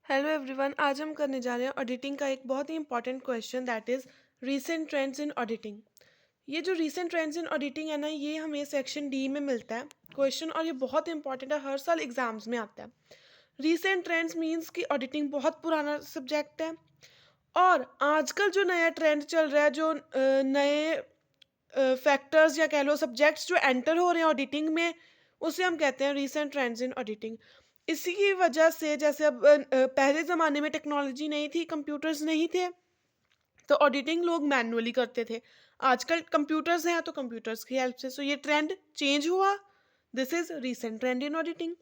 Hello everyone. आज हम करने जा रहे हैं ऑडिटिंग का एक बहुत ही important question, that is recent trends in auditing. ये जो रीसेंट ट्रेंड्स इन ऑडिटिंग है ना, ये हमें सेक्शन डी में मिलता है क्वेश्चन, और ये बहुत इंपॉर्टेंट है, हर साल एग्जाम्स में आता है। रीसेंट ट्रेंड्स मीन्स कि ऑडिटिंग बहुत पुराना सब्जेक्ट है, और आजकल जो नया ट्रेंड चल रहा है, जो नए फैक्टर्स या कह लो सब्जेक्ट्स जो एंटर हो रहे हैं ऑडिटिंग में, उसे हम कहते हैं रीसेंट ट्रेंड्स इन ऑडिटिंग। इसी की वजह से जैसे अब पहले ज़माने में टेक्नोलॉजी नहीं थी, कंप्यूटर्स नहीं थे, तो ऑडिटिंग लोग मैनुअली करते थे। आजकल कंप्यूटर्स हैं तो कंप्यूटर्स की हेल्प से सो ये ट्रेंड चेंज हुआ। This is recent trend in auditing.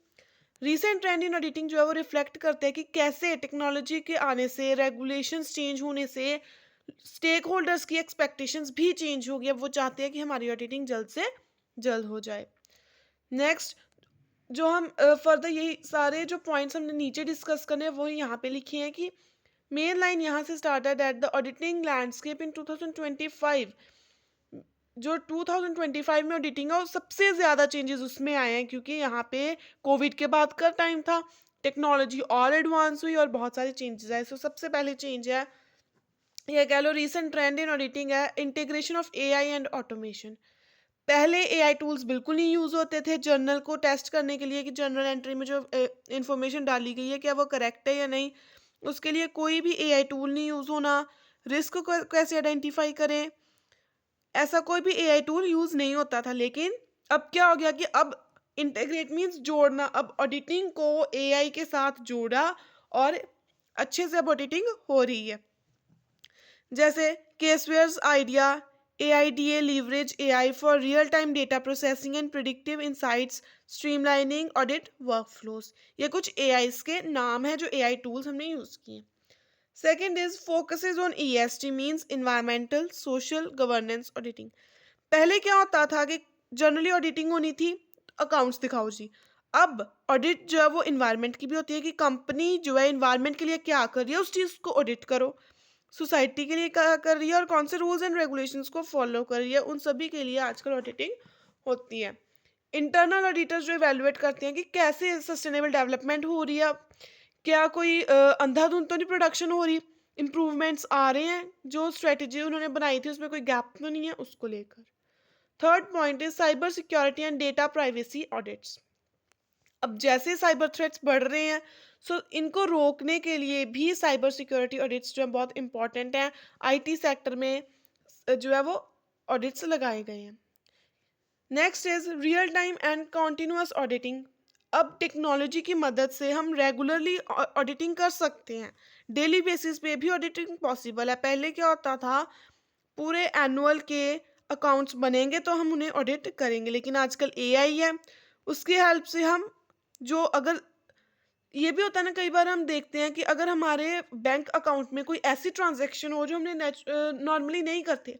Recent trend in auditing जो है वो रिफ्लेक्ट करते हैं कि कैसे टेक्नोलॉजी के आने से, रेगुलेशंस चेंज होने से स्टेक होल्डर्स की एक्सपेक्टेशंस भी चेंज हो गई। अब वो चाहते हैं कि हमारी ऑडिटिंग जल्द से जल्द हो जाए। नेक्स्ट, जो हम फर्दर यही सारे जो पॉइंट्स हमने नीचे डिस्कस करने हैं वो यहाँ पे लिखे हैं कि मेन लाइन यहाँ से स्टार्ट है दैट द ऑडिटिंग लैंडस्केप इन 2025, जो 2025 में ऑडिटिंग है और सबसे ज़्यादा चेंजेस उसमें आए हैं, क्योंकि यहाँ पे कोविड के बाद का टाइम था, टेक्नोलॉजी और एडवांस हुई और बहुत सारे चेंजेस आए। सो सबसे पहले चेंज है, ये कह लो रीसेंट ट्रेंड इन ऑडिटिंग है, integration of AI and automation. पहले एआई टूल्स बिल्कुल नहीं यूज़ होते थे जर्नल को टेस्ट करने के लिए कि जर्नल एंट्री में जो इंफॉर्मेशन डाली गई है क्या वो करेक्ट है या नहीं। उसके लिए कोई भी एआई टूल नहीं यूज़ होना। रिस्क को कैसे आइडेंटिफाई करें, ऐसा कोई भी एआई टूल यूज़ नहीं होता था। लेकिन अब क्या हो गया कि अब इंटीग्रेट मीन्स जोड़ना, अब ऑडिटिंग को एआई के साथ जोड़ा और अच्छे से अब ऑडिटिंग हो रही है। जैसे केसवेयर्स idea, AIDA leverage AI for real-time data processing and predictive insights, streamlining audit workflows। ये कुछ AIs के नाम है जो AI tools हमने यूज़ किए हैं। Second is focuses on ESG means environmental social governance auditing. पहले क्या होता था कि जनरली ऑडिटिंग होनी थी, अकाउंट्स दिखाओ जी। अब ऑडिट जो है वो इन्वायरमेंट की भी होती है कि कंपनी जो है इन्वायरमेंट के लिए क्या कर रही है, उस चीज़ को ऑडिट करो। सोसाइटी के लिए क्या कर रही है और कौन से रूल्स एंड रेगुलेशंस को फॉलो कर रही है, उन सभी के लिए आजकल ऑडिटिंग होती है। इंटरनल ऑडिटर्स जो इवेलुएट करते हैं कि कैसे सस्टेनेबल डेवलपमेंट हो रही है, क्या कोई अंधाधुंध तो नहीं प्रोडक्शन हो रही, इंप्रूवमेंट्स आ रहे हैं, जो स्ट्रेटेजी उन्होंने बनाई थी उसमें कोई गैप तो नहीं है, उसको लेकर। Third point is cyber security and data privacy audits. अब जैसे साइबर थ्रेट्स बढ़ रहे हैं, सो इनको रोकने के लिए भी साइबर सिक्योरिटी ऑडिट्स जो है बहुत इंपॉर्टेंट हैं। आईटी सेक्टर में जो है वो ऑडिट्स लगाए गए हैं। Next is real time and continuous auditing. अब टेक्नोलॉजी की मदद से हम रेगुलरली ऑडिटिंग कर सकते हैं, डेली बेसिस पे भी ऑडिटिंग पॉसिबल है। पहले क्या होता था, पूरे एनुअल के अकाउंट्स बनेंगे तो हम उन्हें ऑडिट करेंगे, लेकिन आजकल एआई है, उसकी हेल्प से हम जो अगर ये भी होता है ना, कई बार हम देखते हैं कि अगर हमारे बैंक अकाउंट में कोई ऐसी ट्रांजैक्शन हो जो हमने नॉर्मली नहीं करते।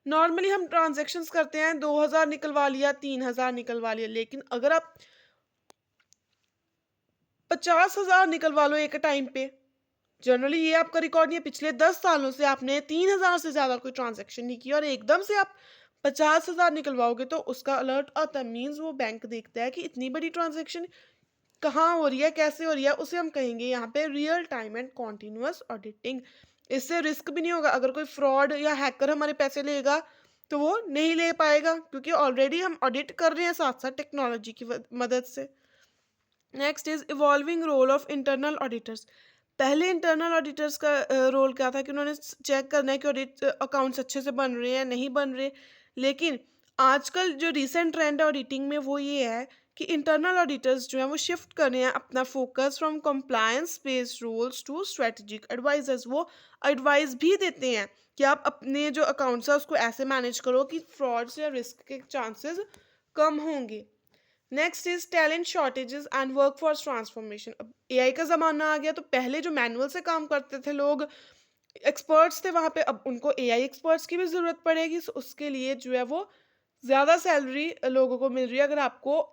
नॉर्मली हम ट्रांजैक्शंस करते हैं, 2,000 निकलवा लिया, 3,000 निकलवा लिया, लेकिन अगर आप 50,000 निकलवा लो एक टाइम पे, जनरली ये आपका रिकॉर्ड नहीं है, पिछले 10 सालों से आपने 3,000 से ज़्यादा कोई ट्रांजैक्शन नहीं की और एकदम से आप 50,000 निकलवाओगे तो उसका अलर्ट आता है। मीन्स वो बैंक देखता है कि इतनी बड़ी ट्रांजैक्शन कहाँ हो रही है, कैसे हो रही है, उसे हम कहेंगे यहाँ पे real time and continuous auditing. इससे रिस्क भी नहीं होगा, अगर कोई फ्रॉड या हैकर हमारे पैसे लेगा तो वो नहीं ले पाएगा, क्योंकि ऑलरेडी हम ऑडिट कर रहे हैं साथ साथ टेक्नोलॉजी की मदद से। Next is evolving role of internal auditors. पहले इंटरनल ऑडिटर्स का रोल क्या था कि उन्होंने चेक करना है कि ऑडिट अकाउंट्स अच्छे से बन रहे हैं नहीं बन रहे। लेकिन आजकल जो रिसेंट ट्रेंड है ऑडिटिंग में वो ये है कि इंटरनल ऑडिटर्स जो हैं वो शिफ्ट कर रहे हैं अपना focus from compliance based rules to strategic advisers. वो एडवाइस भी देते हैं कि आप अपने जो अकाउंट्स है उसको ऐसे मैनेज करो कि फ्रॉड्स या रिस्क के चांसेस कम होंगे। Next is talent shortages and workforce transformation. अब एआई का ज़माना आ गया, तो पहले जो मैनुअल से काम करते थे लोग, एक्सपर्ट्स थे वहाँ पे, अब उनको एआई एक्सपर्ट्स की भी ज़रूरत पड़ेगी। सो उसके लिए जो है वो ज़्यादा सैलरी लोगों को मिल रही है अगर आपको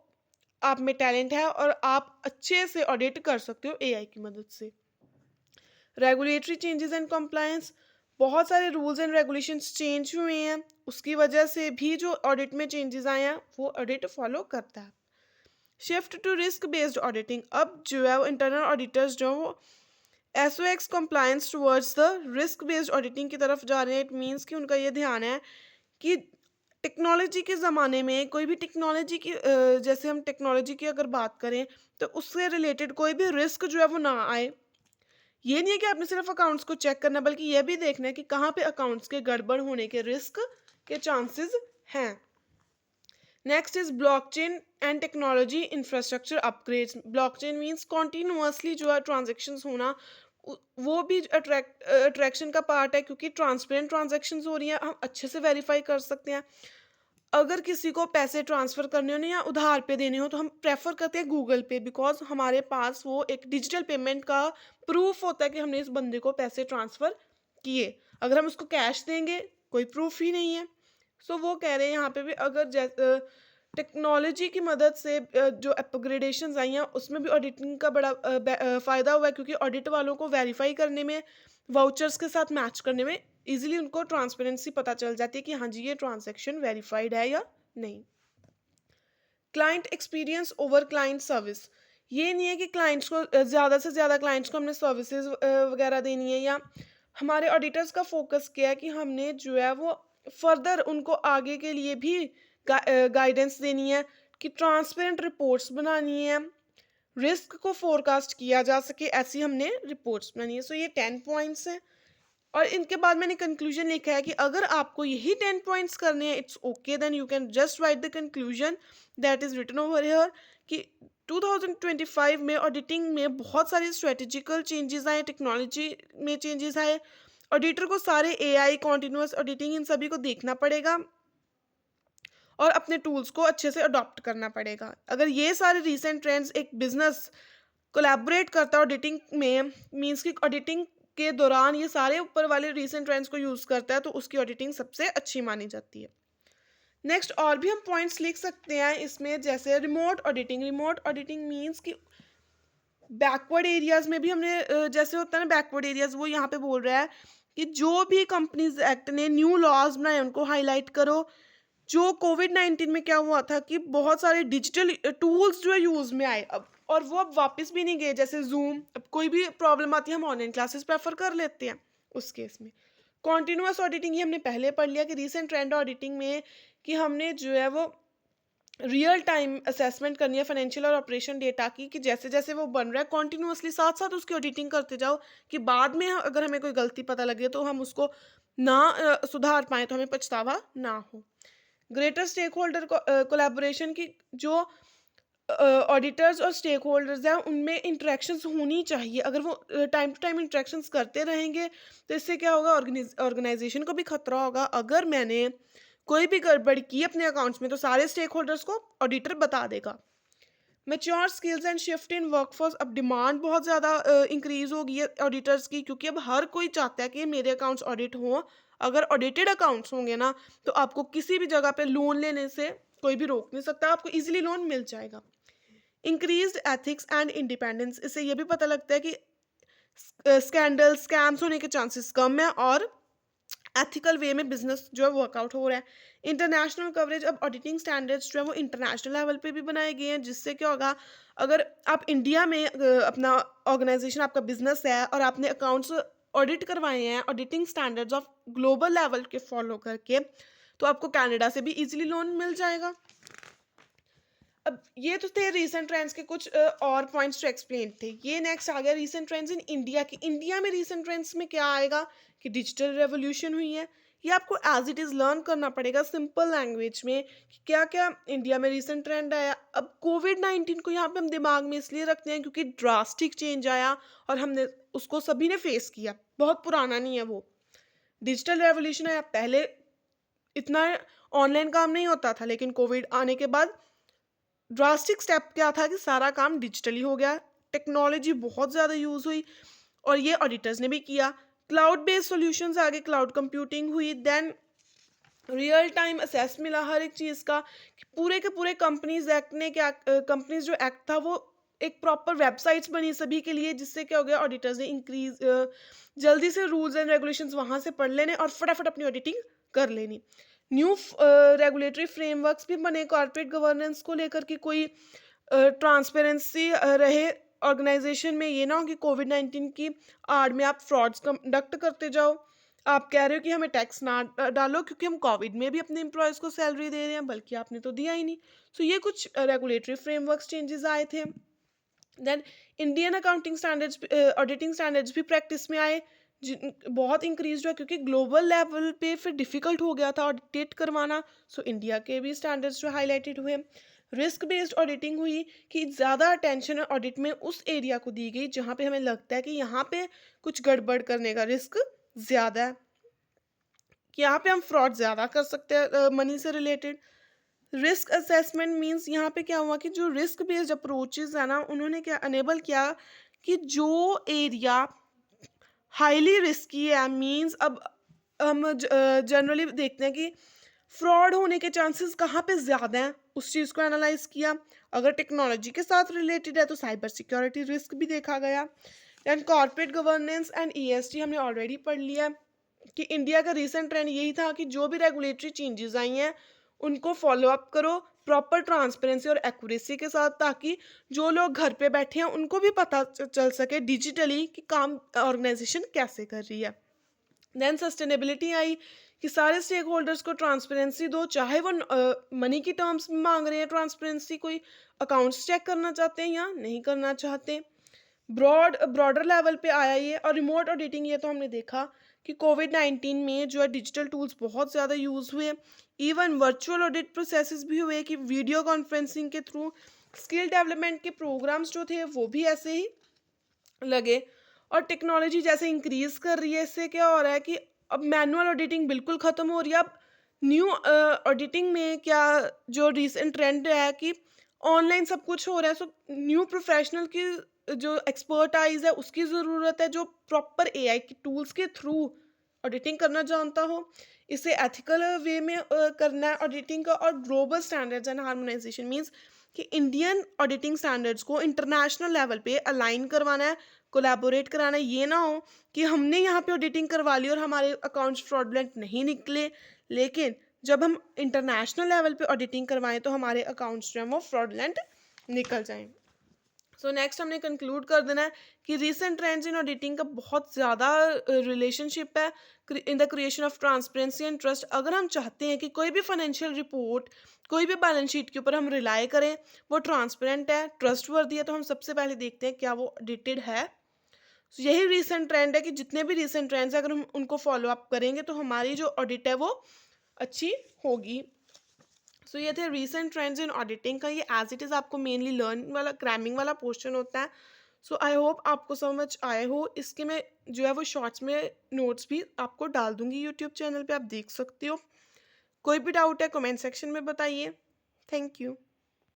आप में टैलेंट है और आप अच्छे से ऑडिट कर सकते हो एआई की मदद से। रेगुलेटरी चेंजेस एंड कंप्लायंस, बहुत सारे रूल्स एंड रेगुलेशंस चेंज हुए हैं, उसकी वजह से भी जो ऑडिट में चेंजेस आए हैं वो ऑडिट फॉलो करता है। Shift to risk based auditing. अब जो है वो इंटरनल ऑडिटर्स जो वो SOX compliance towards the risk based auditing की तरफ जा रहे हैं. इट मीन्स कि उनका ये ध्यान है कि टेक्नोलॉजी के ज़माने में कोई भी टेक्नोलॉजी की जैसे हम टेक्नोलॉजी की अगर बात करें तो उससे रिलेटेड कोई भी रिस्क जो है वो ना आए. ये नहीं है कि आपने सिर्फ अकाउंट्स को चेक करना, बल्कि ये भी देखना है कि कहाँ पे अकाउंट्स के गड़बड़ होने के रिस्क के चांसेस हैं. Next is blockchain and technology infrastructure upgrades. Blockchain means continuously जो है ट्रांजेक्शन्स होना, वो भी अट्रैक्शन का पार्ट है, क्योंकि ट्रांसपेरेंट ट्रांजेक्शन्स हो रही हैं, हम अच्छे से वेरीफाई कर सकते हैं. अगर किसी को पैसे ट्रांसफ़र करने हो ना या उधार पे देने हो तो हम प्रेफर करते हैं गूगल पे, बिकॉज हमारे पास वो एक डिजिटल पेमेंट का प्रूफ होता है कि हमने इस बंदे को पैसे ट्रांसफ़र किए. अगर हम उसको कैश देंगे कोई प्रूफ ही नहीं है. सो वो कह रहे हैं यहाँ पे भी, अगर टेक्नोलॉजी की मदद से जो अपग्रेडेशंस आई हैं उसमें भी ऑडिटिंग का बड़ा फ़ायदा हुआ है, क्योंकि ऑडिट वालों को वेरीफाई करने में, वाउचर्स के साथ मैच करने में इजीली उनको ट्रांसपेरेंसी पता चल जाती है कि हाँ जी ये ट्रांजैक्शन वेरीफाइड है या नहीं. Client experience over client service. ये नहीं है कि क्लाइंट्स को ज़्यादा से ज़्यादा क्लाइंट्स को हमने सर्विसेज वगैरह देनी है, या हमारे ऑडिटर्स का फोकस क्या है कि हमने जो है वो फर्दर उनको आगे के लिए भी गाइडेंस देनी है, कि ट्रांसपेरेंट रिपोर्ट्स बनानी है, रिस्क को फोरकास्ट किया जा सके, ऐसी हमने रिपोर्ट्स बनानी है. सो ये 10 पॉइंट्स हैं. और इनके बाद मैंने कंक्लूजन लिखा है कि अगर आपको यही 10 पॉइंट्स करने हैं, it's okay, then you can just write the conclusion that is written over here, कि 2025 में ऑडिटिंग में बहुत सारी स्ट्रेटेजिकल चेंजेस आए, टेक्नोलॉजी में चेंजेस आए. ऑडिटर को सारे एआई, कॉन्टिन्यूस ऑडिटिंग, इन सभी को देखना पड़ेगा और अपने टूल्स को अच्छे से अडॉप्ट करना पड़ेगा. अगर ये सारे रिसेंट ट्रेंड्स एक बिजनेस कोलैबोरेट करता है ऑडिटिंग में, मींस कि ऑडिटिंग के दौरान ये सारे ऊपर वाले रिसेंट ट्रेंड्स को यूज़ करता है, तो उसकी ऑडिटिंग सबसे अच्छी मानी जाती है. नेक्स्ट और भी हम पॉइंट्स लिख सकते हैं इसमें, जैसे remote auditing. Remote auditing means कि बैकवर्ड एरियाज में भी हमने जैसे होता है ना बैकवर्ड एरियाज, वो यहाँ पे बोल रहा है कि जो भी कंपनीज एक्ट ने न्यू लॉज बनाए उनको हाईलाइट करो. जो कोविड-19 में क्या हुआ था कि बहुत सारे डिजिटल टूल्स जो है यूज़ में आए अब, और वो अब वापस भी नहीं गए, जैसे जूम. अब कोई भी प्रॉब्लम आती है हम ऑनलाइन क्लासेस प्रेफर कर लेते हैं उस केस में. कॉन्टिन्यूस ऑडिटिंग, ये हमने पहले पढ़ लिया कि रीसेंट ट्रेंड ऑडिटिंग में कि हमने जो है वो रियल टाइम असेसमेंट करनी है फाइनेंशियल और ऑपरेशन डेटा की, कि जैसे जैसे वो बन रहा है कॉन्टिन्यूसली साथ साथ उसकी ऑडिटिंग करते जाओ, कि बाद में अगर हमें कोई गलती पता लगे तो हम उसको ना सुधार पाएँ, तो हमें पछतावा ना हो. ग्रेटर स्टेक होल्डर कोलैबोरेशन की, जो ऑडिटर्स और स्टेक होल्डर्स हैं उनमें इंटरेक्शंस होनी चाहिए. अगर वो टाइम टू टाइम इंटरेक्शंस करते रहेंगे तो इससे क्या होगा, ऑर्गेनाइजेशन को भी खतरा होगा. अगर मैंने कोई भी गड़बड़ की अपने अकाउंट्स में तो सारे स्टेक होल्डर्स को ऑडिटर बता देगा. Mature skills and shift in workforce. अब डिमांड बहुत ज़्यादा इंक्रीज हो गई है ऑडिटर्स की, क्योंकि अब हर कोई चाहता है कि मेरे अकाउंट्स ऑडिट हों. अगर ऑडिटेड अकाउंट्स होंगे ना तो आपको किसी भी जगह पे लोन लेने से कोई भी रोक नहीं सकता, आपको इजीली लोन मिल जाएगा. Increased ethics and independence. इससे ये भी पता लगता है कि स्कैंडल, स्कैम्स होने के चांसेस कम है और एथिकल वे में बिजनेस जो है वर्कआउट हो रहा है. International coverage. अब ऑडिटिंग स्टैंडर्ड्स जो है वो इंटरनेशनल लेवल पे भी बनाए गए हैं, जिससे क्या होगा, अगर आप इंडिया में अपना ऑर्गेनाइजेशन, आपका बिजनेस है और आपने अकाउंट्स ऑडिट करवाए हैं auditing standards of global level के फॉलो करके, तो आपको कनाडा से भी इजीली लोन मिल जाएगा. अब ये तो थे रीसेंट ट्रेंड्स के कुछ और पॉइंट्स टू एक्सप्लेन थे. ये नेक्स्ट आ गया रीसेंट ट्रेंड्स इन इंडिया की. इंडिया में रीसेंट ट्रेंड्स में क्या आएगा कि डिजिटल रेवोल्यूशन हुई है. ये आपको एज इट इज़ लर्न करना पड़ेगा सिंपल लैंग्वेज में कि क्या क्या इंडिया में रीसेंट ट्रेंड आया. अब कोविड-19 को यहाँ पे हम दिमाग में इसलिए रखते हैं क्योंकि ड्रास्टिक चेंज आया और हमने उसको सभी ने फेस किया. बहुत पुराना नहीं है वो. डिजिटल रेवोल्यूशन आया, पहले इतना ऑनलाइन काम नहीं होता था, लेकिन कोविड आने के बाद ड्रास्टिक स्टेप क्या था कि सारा काम डिजिटली हो गया. टेक्नोलॉजी बहुत ज़्यादा यूज़ हुई और ये ऑडिटर्स ने भी किया. क्लाउड बेस्ड सॉल्यूशंस आगे, क्लाउड कंप्यूटिंग हुई. देन रियल टाइम असेस मिला हर एक चीज़ का, कि पूरे के पूरे कंपनीज एक्ट ने क्या, कंपनीज जो एक्ट था वो एक प्रॉपर वेबसाइट्स बनी सभी के लिए, जिससे क्या हो गया, ऑडिटर्स ने जल्दी से रूल्स एंड रेगुलेशंस वहाँ से पढ़ लेने और फटाफट अपनी ऑडिटिंग कर लेनी. न्यू रेगुलेटरी फ्रेमवर्क्स भी बने कॉर्पोरेट गवर्नेंस को लेकर कि कोई ट्रांसपेरेंसी रहे ऑर्गेनाइजेशन में ये ना हो कि कोविड-19 की आड़ में आप फ्रॉड्स कंडक्ट करते जाओ। आप कह रहे हो कि हमें टैक्स ना डालो क्योंकि हम कोविड में भी अपने एम्प्लॉयज़ को सैलरी दे रहे हैं, बल्कि आपने तो दिया ही नहीं। सो ये कुछ रेगुलेटरी फ्रेमवर्क्स चेंजेस आए थे। Then Indian accounting standards auditing standards भी प्रैक्टिस में आए, बहुत इंक्रीज हुआ क्योंकि ग्लोबल लेवल पे फिर डिफिकल्ट हो गया था ऑडिट करवाना। सो इंडिया के भी स्टैंडर्ड्स जो हाईलाइटेड हुए। रिस्क बेस्ड ऑडिटिंग हुई कि ज़्यादा अटेंशन ऑडिट में उस एरिया को दी गई जहाँ पे हमें लगता है कि यहाँ पे कुछ गड़बड़ करने का रिस्क ज़्यादा है, कि यहाँ पे हम फ्रॉड ज़्यादा कर सकते हैं मनी से रिलेटेड। रिस्क असेसमेंट मींस यहाँ पे क्या हुआ कि जो रिस्क बेस्ड अप्रोचेस है ना, उन्होंने क्या अनेबल किया कि जो एरिया हाईली रिस्की है, मींस अब हम जनरली देखते हैं कि फ्रॉड होने के चांसेस कहाँ पे ज़्यादा हैं, उस चीज़ को एनालाइज किया। अगर टेक्नोलॉजी के साथ रिलेटेड है तो साइबर सिक्योरिटी रिस्क भी देखा गया। And corporate governance and ESG हमने ऑलरेडी पढ़ लिया कि इंडिया का रीसेंट ट्रेंड यही था कि जो भी रेगुलेटरी चेंजेस आई हैं उनको फॉलो अप करो प्रॉपर ट्रांसपेरेंसी और एक्यूरेसी के साथ, ताकि जो लोग घर पे बैठे हैं उनको भी पता चल सके डिजिटली कि काम ऑर्गेनाइजेशन कैसे कर रही है। देन सस्टेनेबिलिटी आई कि सारे स्टेक होल्डर्स को ट्रांसपेरेंसी दो, चाहे वो मनी की टर्म्स में मांग रहे हैं ट्रांसपेरेंसी, कोई अकाउंट्स चेक करना चाहते हैं या नहीं करना चाहते। ब्रॉडर लेवल पे आया ये। और रिमोट ऑडिटिंग, ये तो हमने देखा कि कोविड-19 में जो है डिजिटल टूल्स बहुत ज़्यादा यूज़ हुए। इवन वर्चुअल ऑडिट प्रोसेसेस भी हुए कि वीडियो कॉन्फ्रेंसिंग के थ्रू। स्किल डेवलपमेंट के प्रोग्राम्स जो थे वो भी ऐसे ही लगे। और टेक्नोलॉजी जैसे इंक्रीज कर रही है, इससे क्या हो रहा है कि अब मैनुअल ऑडिटिंग बिल्कुल ख़त्म हो रही है। अब न्यू ऑडिटिंग में क्या, जो रीसेंट ट्रेंड है कि ऑनलाइन सब कुछ हो रहा है। सो न्यू प्रोफेशनल की जो एक्सपर्टाइज है उसकी ज़रूरत है, जो प्रॉपर एआई की टूल्स के थ्रू ऑडिटिंग करना जानता हो। इसे एथिकल वे में करना है ऑडिटिंग का। और global standards and harmonisation means कि इंडियन ऑडिटिंग स्टैंडर्ड्स को इंटरनेशनल लेवल पे अलाइन करवाना है, कोलैबोरेट कराना है। ये ना हो कि हमने यहाँ पे ऑडिटिंग करवा ली और हमारे अकाउंट्स फ्रॉडलेंट नहीं निकले, लेकिन जब हम इंटरनेशनल लेवल पे ऑडिटिंग करवाएं तो हमारे अकाउंट्स जो हैं वो फ्रॉडलेंट निकल जाएं। सो नेक्स्ट हमने कंक्लूड कर देना है कि रीसेंट ट्रेंड्स इन ऑडिटिंग का बहुत ज़्यादा रिलेशनशिप है in the creation of transparency and trust. अगर हम चाहते हैं कि कोई भी फाइनेंशियल रिपोर्ट, कोई भी बैलेंस शीट के ऊपर हम रिलाई करें, वो ट्रांसपेरेंट है, ट्रस्ट वर्दी है, तो हम सबसे पहले देखते हैं क्या वो ऑडिटेड है। So, यही रीसेंट ट्रेंड है कि जितने भी रीसेंट ट्रेंड्स हैं अगर हम उनको फॉलो अप करेंगे तो हमारी जो ऑडिट है वो अच्छी होगी। सो ये थे रीसेंट ट्रेंड्स इन ऑडिटिंग का। ये एज इट इज़ आपको मेनली लर्न वाला क्रैमिंग वाला पोर्शन होता है। सो आई होप आपको समझ आए हो। इसके मैं जो है वो शॉर्ट्स में नोट्स भी आपको डाल दूंगी यूट्यूब चैनल पे, आप देख सकते हो। कोई भी डाउट है कमेंट सेक्शन में बताइए। Thank you.